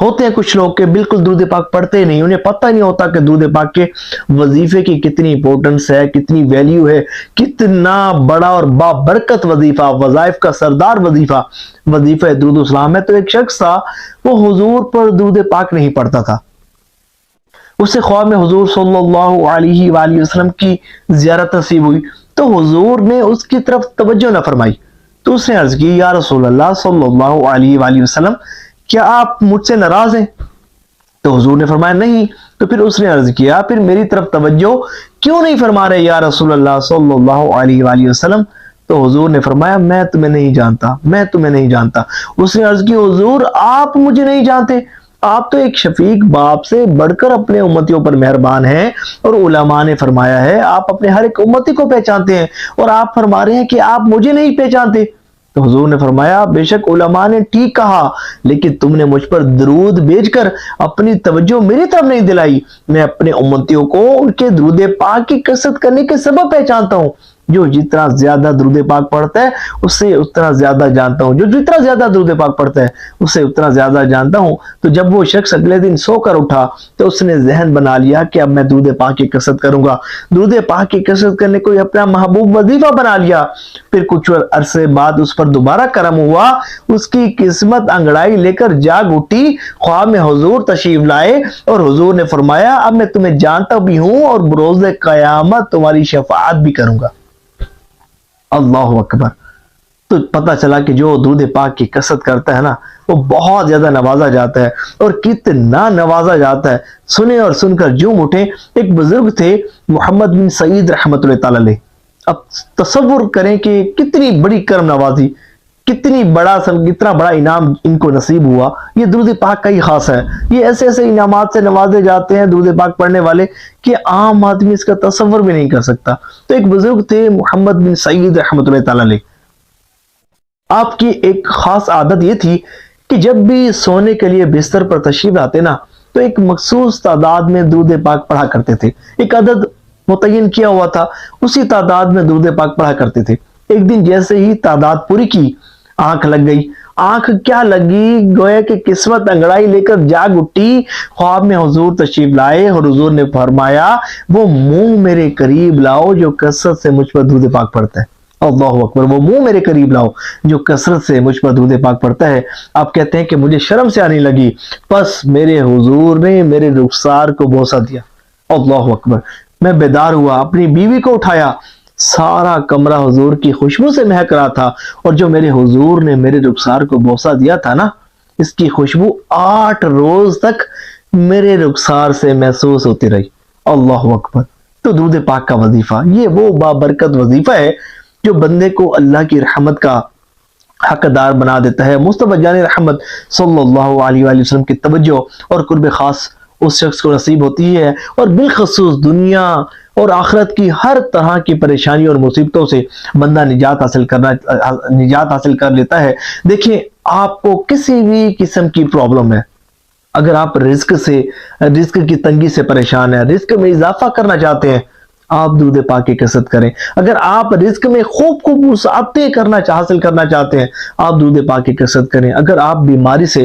ہوتے ہیں کچھ لوگ کہ بالکل درود پاک پڑھتے ہی نہیں، انہیں پتہ نہیں ہوتا کہ درود پاک کے وظیفے کی کتنی امپورٹنس ہے، کتنی ویلیو ہے، کتنا بڑا اور بابرکت وظیفہ، وظائف کا سردار وظیفہ درود السلام ہے۔ تو ایک شخص تھا، وہ حضور پر درود پاک نہیں پڑھتا تھا، اسے خواب میں حضور صلی اللہ علیہ وآلہ وسلم کی زیارت نصیب ہوئی، تو حضور نے اس کی طرف توجہ نہ فرمائی، تو اس نے عرض کی یا رسول اللہ صلی اللہ علیہ وآلہ وسلم کیا آپ مجھ سے ناراض ہیں؟ تو حضور نے فرمایا نہیں۔ تو پھر اس نے عرض کیا پھر میری طرف توجہ کیوں نہیں فرما رہے یا رسول اللہ صلی اللہ علیہ وآلہ وسلم؟ تو حضور نے فرمایا میں تمہیں نہیں جانتا، میں تمہیں نہیں جانتا۔ اس نے عرض کی حضور آپ مجھے نہیں جانتے؟ آپ تو ایک شفیق باپ سے بڑھ کر اپنے امتیوں پر مہربان ہیں، اور علماء نے فرمایا ہے آپ اپنے ہر ایک امتی کو پہچانتے ہیں، اور آپ فرما رہے ہیں کہ آپ مجھے نہیں پہچانتے۔ تو حضور نے فرمایا بے شک علماء نے ٹھیک کہا، لیکن تم نے مجھ پر درود بھیج کر اپنی توجہ میری طرف نہیں دلائی۔ میں اپنے امتیوں کو ان کے درود پاک کی کثرت کرنے کے سبب پہچانتا ہوں، جو جتنا زیادہ درود پاک پڑھتا ہے اسے اتنا زیادہ جانتا ہوں، جو جتنا زیادہ درود پاک پڑھتا ہے اسے اتنا زیادہ جانتا ہوں۔ تو جب وہ شخص اگلے دن سو کر اٹھا تو اس نے ذہن بنا لیا کہ اب میں درود پاک کی کثرت کروں گا، درود پاک کی کثرت کرنے کو اپنا محبوب وظیفہ بنا لیا۔ پھر کچھ عرصے بعد اس پر دوبارہ کرم ہوا، اس کی قسمت انگڑائی لے کر جاگ اٹھی، خواب میں حضور تشریف لائے اور حضور نے فرمایا اب میں تمہیں جانتا بھی ہوں اور بروز قیامت تمہاری شفاعت بھی کروں گا۔ اللہ اکبر۔ تو پتہ چلا کہ جو درود پاک کی کثرت کرتا ہے نا وہ بہت زیادہ نوازا جاتا ہے، اور کتنا نوازا جاتا ہے سنیں اور سن کر جھوم اٹھیں۔ ایک بزرگ تھے محمد بن سعید رحمۃ اللہ تعالی علیہ، اب تصور کریں کہ کتنی بڑی کرم نوازی، کتنا بڑا انعام ان کو نصیب ہوا۔ یہ درود پاک کا ہی خاص ہے، یہ ایسے ایسے انعامات سے نوازے جاتے ہیں درود پاک پڑھنے والے کہ عام آدمی اس کا تصور بھی نہیں کر سکتا۔ تو ایک بزرگ تھے محمد بن سعید رحمۃ اللہ تعالی علیہ، آپ کی ایک خاص عادت یہ تھی کہ جب بھی سونے کے لیے بستر پر تشریف آتے نا تو ایک مخصوص تعداد میں درود پاک پڑھا کرتے تھے، ایک عدد متعین کیا ہوا تھا، اسی تعداد میں درود پاک پڑھا کرتے تھے۔ ایک دن جیسے ہی تعداد پوری کی آنکھ لگ گئی، آنکھ کیا لگی گویا کہ قسمت انگڑائی لے کر جاگ اٹھی، خواب میں حضور تشریف لائے اور حضور نے فرمایا وہ منہ میرے قریب لاؤ جو کثرت سے مجھ پر درود پاک پڑھتا ہے۔ اللہ اکبر، وہ منہ میرے قریب لاؤ جو کثرت سے مجھ پر درود پاک پڑھتا ہے۔ آپ کہتے ہیں کہ مجھے شرم سے آنے لگی، پس میرے حضور نے میرے رخسار کو بوسہ دیا۔ اللہ اکبر، میں بیدار ہوا، اپنی بیوی کو اٹھایا، سارا کمرہ حضور کی خوشبو سے مہک رہا تھا، اور جو میرے حضور نے میرے رخسار کو بوسہ دیا تھا نا اس کی خوشبو 8 روز تک میرے رخسار سے محسوس ہوتی رہی۔ اللہ اکبر۔ تو درود پاک کا وظیفہ یہ وہ بابرکت وظیفہ ہے جو بندے کو اللہ کی رحمت کا حقدار بنا دیتا ہے۔ مصطفیٰ جان رحمت صلی اللہ علیہ وآلہ وسلم کی توجہ اور قرب خاص اس شخص کو نصیب ہوتی ہے، اور بالخصوص دنیا اور آخرت کی ہر طرح کی پریشانی اور مصیبتوں سے بندہ نجات حاصل کر لیتا ہے۔ دیکھیں آپ کو کسی بھی قسم کی پرابلم ہے، اگر آپ رزق کی تنگی سے پریشان ہیں، رزق میں اضافہ کرنا چاہتے ہیں، آپ درود پاک کی کثرت کریں۔ اگر آپ رزق میں خوب وسعتیں حاصل کرنا چاہتے ہیں، آپ درود پاک کی کثرت کریں۔ اگر آپ بیماری سے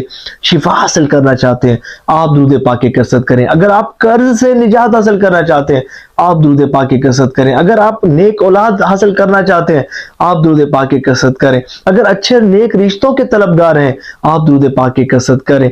شفا حاصل کرنا چاہتے ہیں، آپ درود پاک کی کثرت کریں۔ اگر آپ قرض سے نجات حاصل کرنا چاہتے ہیں، آپ درود پاک کی کثرت کریں۔ اگر آپ نیک اولاد حاصل کرنا چاہتے ہیں، آپ درود پاک کی کثرت کریں۔ اگر اچھے نیک رشتوں کے طلبگار ہیں، آپ درود پاک کی کثرت کریں۔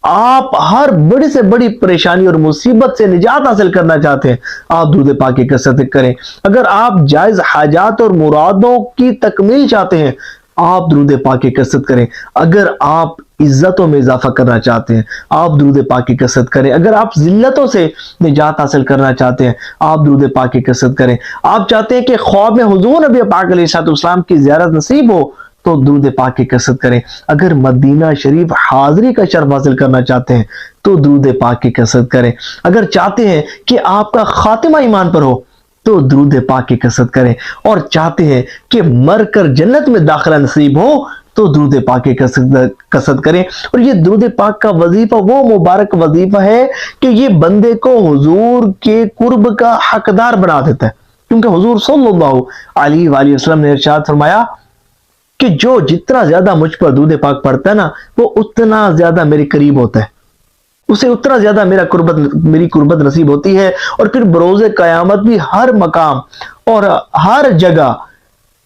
آپ ہر بڑی سے بڑی پریشانی اور مصیبت سے نجات حاصل کرنا چاہتے ہیں، آپ درود پاک کی کثرت کریں۔ اگر آپ جائز حاجات اور مرادوں کی تکمیل چاہتے ہیں، آپ درود پاک کی کثرت کریں۔ اگر آپ عزتوں میں اضافہ کرنا چاہتے ہیں، آپ درود پاک کی کثرت کریں۔ اگر آپ ذلتوں سے نجات حاصل کرنا چاہتے ہیں، آپ درود پاک کی کثرت کریں۔ آپ چاہتے ہیں کہ خواب میں حضور نبی پاک علیہ السلام کی زیارت نصیب ہو تو درود پاک کی کثرت کریں۔ اگر مدینہ شریف حاضری کا شرف حاصل کرنا چاہتے ہیں تو درود پاک کی کثرت کریں۔ اگر چاہتے ہیں کہ آپ کا خاتمہ ایمان پر ہو تو درود پاک کی کثرت کریں، اور چاہتے ہیں کہ مر کر جنت میں داخلہ نصیب ہو تو درود پاک کی کثرت کریں۔ اور یہ درود پاک کا وظیفہ وہ مبارک وظیفہ ہے کہ یہ بندے کو حضور کے قرب کا حقدار بنا دیتا ہے، کیونکہ حضور صلی اللہ علیہ وآلہ وسلم نے ارشاد فرمایا کہ جو جتنا زیادہ مجھ پر درود پاک پڑھتا ہے نا وہ اتنا زیادہ میرے قریب ہوتا ہے۔ اسے اتنا زیادہ میری قربت نصیب ہوتی ہے، اور پھر بروز قیامت بھی ہر مقام اور ہر جگہ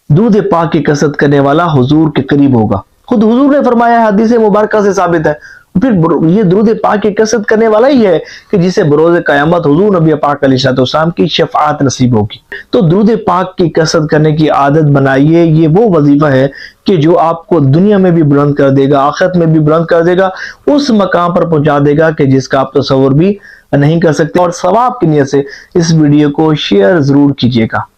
درود پاک کی کثرت کرنے والا حضور کے قریب ہوگا۔ خود حضور نے فرمایا ہے، حدیث مبارکہ سے ثابت ہے۔ پھر یہ درود پاک کی کثرت کرنے والا ہی ہے کہ جسے بروز قیامت حضور نبی پاک علیہ السلام کی شفاعت نصیب ہوگی۔ تو درود پاک کی کثرت کرنے کی عادت بنائیے، یہ وہ وظیفہ ہے کہ جو آپ کو دنیا میں بھی بلند کر دے گا، آخرت میں بھی بلند کر دے گا، اس مقام پر پہنچا دے گا کہ جس کا آپ تصور بھی نہیں کر سکتے۔ اور ثواب کی نیت سے اس ویڈیو کو شیئر ضرور کیجیے گا۔